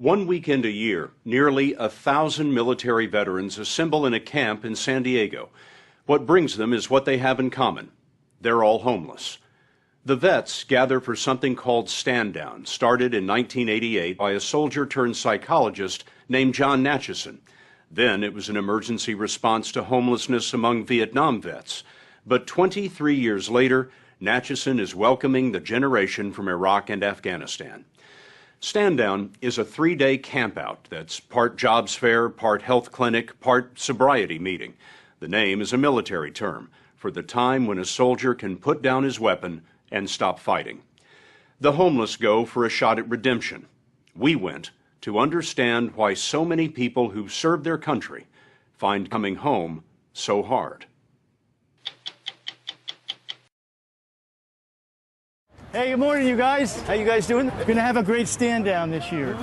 One weekend a year, nearly 1,000 military veterans assemble in a camp in San Diego. What brings them is what they have in common. They're all homeless. The vets gather for something called Stand Down, started in 1988 by a soldier-turned-psychologist named Jon Nachison. Then it was an emergency response to homelessness among Vietnam vets. But 23 years later, Nachison is welcoming the generation from Iraq and Afghanistan. Stand Down is a 3-day campout that's part jobs fair, part health clinic, part sobriety meeting. The name is a military term for the time when a soldier can put down his weapon and stop fighting. The homeless go for a shot at redemption. We went to understand why so many people who served their country find coming home so hard. Hey, good morning, you guys. How you guys doing? We're going to have a great stand down this year.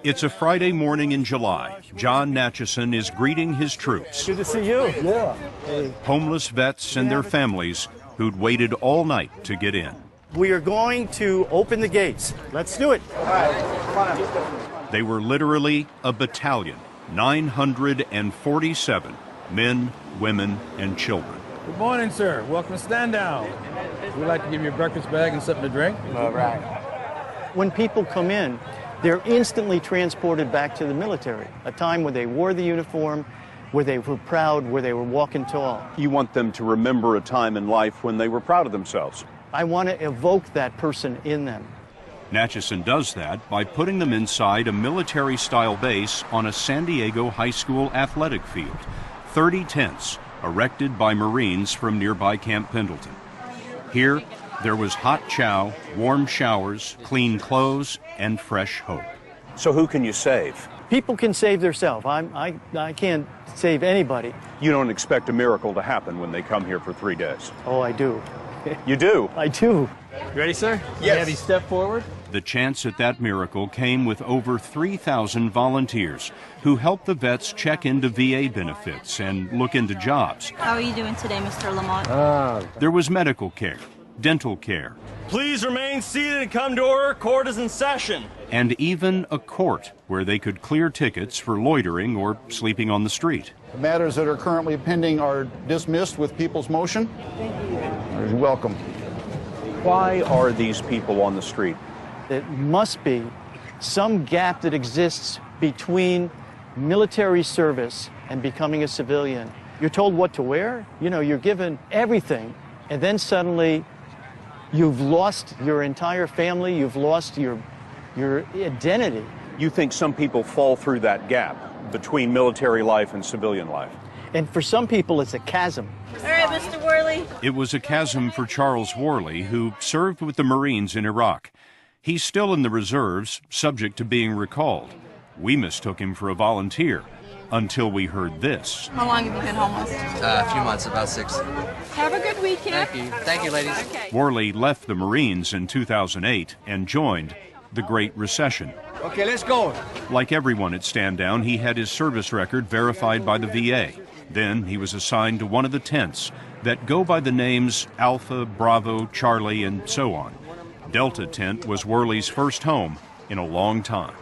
It's a Friday morning in July. Jon Nachison is greeting his troops. Good to see you. Yeah. Hey. Homeless vets and their families who'd waited all night to get in. We are going to open the gates. Let's do it. All right. Come on. They were literally a battalion, 947 men, women, and children. Good morning, sir. Welcome to Stand Down. We'd like to give you a breakfast bag and something to drink. All right. When people come in, they're instantly transported back to the military, a time where they wore the uniform, where they were proud, where they were walking tall. You want them to remember a time in life when they were proud of themselves. I want to evoke that person in them. Nachison does that by putting them inside a military-style base on a San Diego high school athletic field. 30 tents, erected by Marines from nearby Camp Pendleton. Here, there was hot chow, warm showers, clean clothes, and fresh hope. So who can you save? People can save themselves. I can't save anybody. You don't expect a miracle to happen when they come here for 3 days. Oh, I do. You do? I do. You ready, sir? Yes. Have you step forward? The chance at that miracle came with over 3,000 volunteers who helped the vets check into VA benefits and look into jobs. How are you doing today, Mr. Lamont? There was medical care, dental care. Please remain seated and come to order. Court is in session. And even a court where they could clear tickets for loitering or sleeping on the street. The matters that are currently pending are dismissed with people's motion. Thank you. You're welcome. Why are these people on the street? There must be some gap that exists between military service and becoming a civilian. You're told what to wear, you're given everything, and then suddenly you've lost your entire family, you've lost your identity. You think some people fall through that gap between military life and civilian life? And for some people, it's a chasm. All right, Mr. Worley. It was a chasm for Charles Worley, who served with the Marines in Iraq. He's still in the reserves, subject to being recalled. We mistook him for a volunteer until we heard this. How long have you been homeless? A few months, about 6. Have a good weekend. Thank you. Thank you, ladies. Okay. Worley left the Marines in 2008 and joined the Great Recession. Okay, let's go. Like everyone at Stand Down, he had his service record verified by the VA. Then he was assigned to one of the tents that go by the names Alpha, Bravo, Charlie, and so on. Delta tent was Worley's first home in a long time.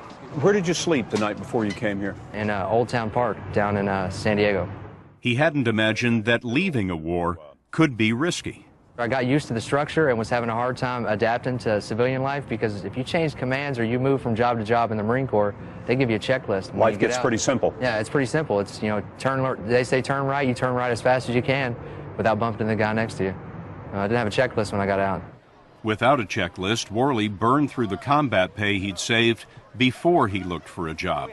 Where did you sleep the night before you came here? In Old Town Park down in San Diego. He hadn't imagined that leaving a war could be risky. I got used to the structure and was having a hard time adapting to civilian life because if you change commands or you move from job to job in the Marine Corps, they give you a checklist. Life gets pretty simple. Yeah, it's pretty simple. It's, they say turn right, you turn right as fast as you can without bumping into the guy next to you. I didn't have a checklist when I got out. Without a checklist, Worley burned through the combat pay he'd saved before he looked for a job.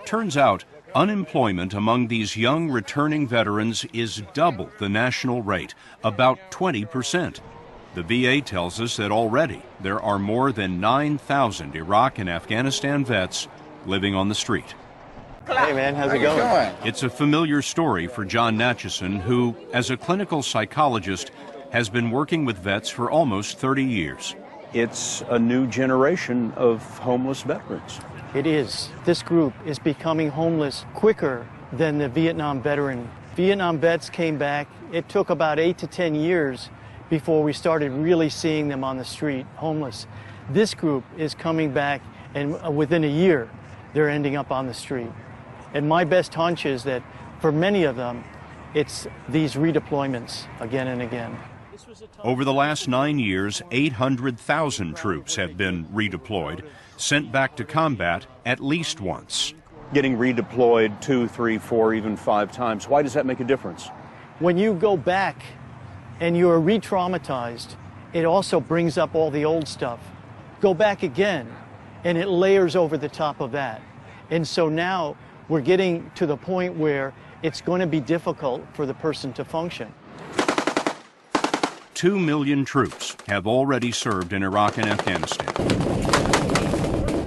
Turns out, unemployment among these young returning veterans is double the national rate, about 20%. The VA tells us that already there are more than 9,000 Iraq and Afghanistan vets living on the street. Hey man, how's it going? It's a familiar story for Jon Nachison, who, as a clinical psychologist, has been working with vets for almost 30 years. It's a new generation of homeless veterans. It is. This group is becoming homeless quicker than the Vietnam veteran. Vietnam vets came back. It took about 8 to 10 years before we started really seeing them on the street, homeless. This group is coming back, and within a year, they're ending up on the street. And my best hunch is that for many of them, it's these redeployments again and again. Over the last 9 years, 800,000 troops have been redeployed, sent back to combat at least once. Getting redeployed 2, 3, 4, even 5 times, why does that make a difference? When you go back and you're re-traumatized, it also brings up all the old stuff. Go back again, and it layers over the top of that. And so now we're getting to the point where it's going to be difficult for the person to function. 2 million troops have already served in Iraq and Afghanistan.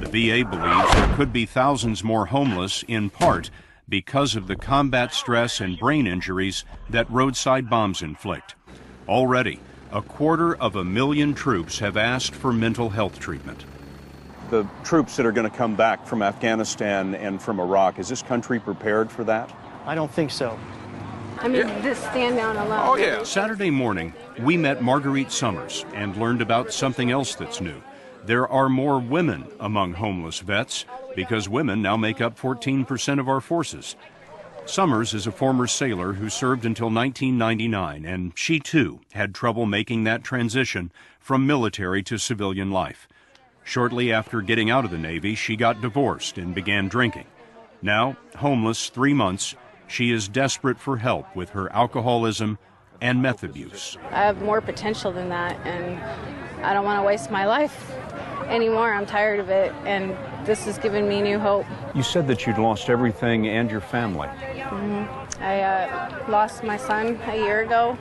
The VA believes there could be thousands more homeless, in part because of the combat stress and brain injuries that roadside bombs inflict. Already, 250,000 troops have asked for mental health treatment. The troops that are going to come back from Afghanistan and from Iraq, is this country prepared for that? I don't think so. I mean, this stand down alone. Oh, yeah. Saturday morning, we met Marguerite Summers and learned about something else that's new. There are more women among homeless vets because women now make up 14% of our forces. Summers is a former sailor who served until 1999, and she too had trouble making that transition from military to civilian life. Shortly after getting out of the Navy, she got divorced and began drinking. Now, homeless 3 months, she is desperate for help with her alcoholism and meth abuse. I have more potential than that, and I don't want to waste my life anymore. I'm tired of it, and this has given me new hope. You said that you'd lost everything and your family. Mm-hmm. I lost my son a year ago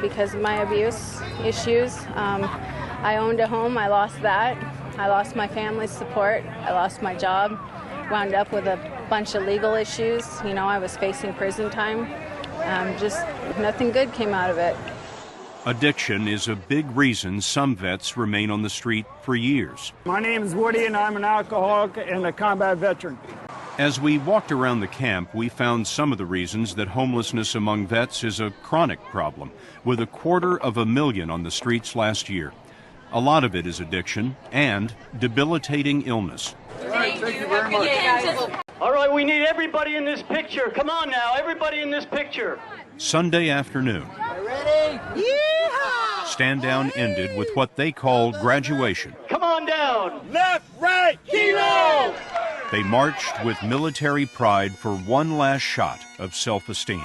because of my abuse issues. I owned a home, I lost that. I lost my family's support, I lost my job, wound up with a bunch of legal issues. You know, I was facing prison time. Just nothing good came out of it. Addiction is a big reason some vets remain on the street for years. My name is Woody, and I'm an alcoholic and a combat veteran. As we walked around the camp, we found some of the reasons that homelessness among vets is a chronic problem, with 250,000 on the streets last year. A lot of it is addiction and debilitating illness. All right, thank you very much. All right, we need everybody in this picture. Come on now, everybody in this picture. Sunday afternoon. Ready? Yeehaw! Stand down ended with what they called graduation. Come on down. Left, right, kilo! They marched with military pride for one last shot of self-esteem.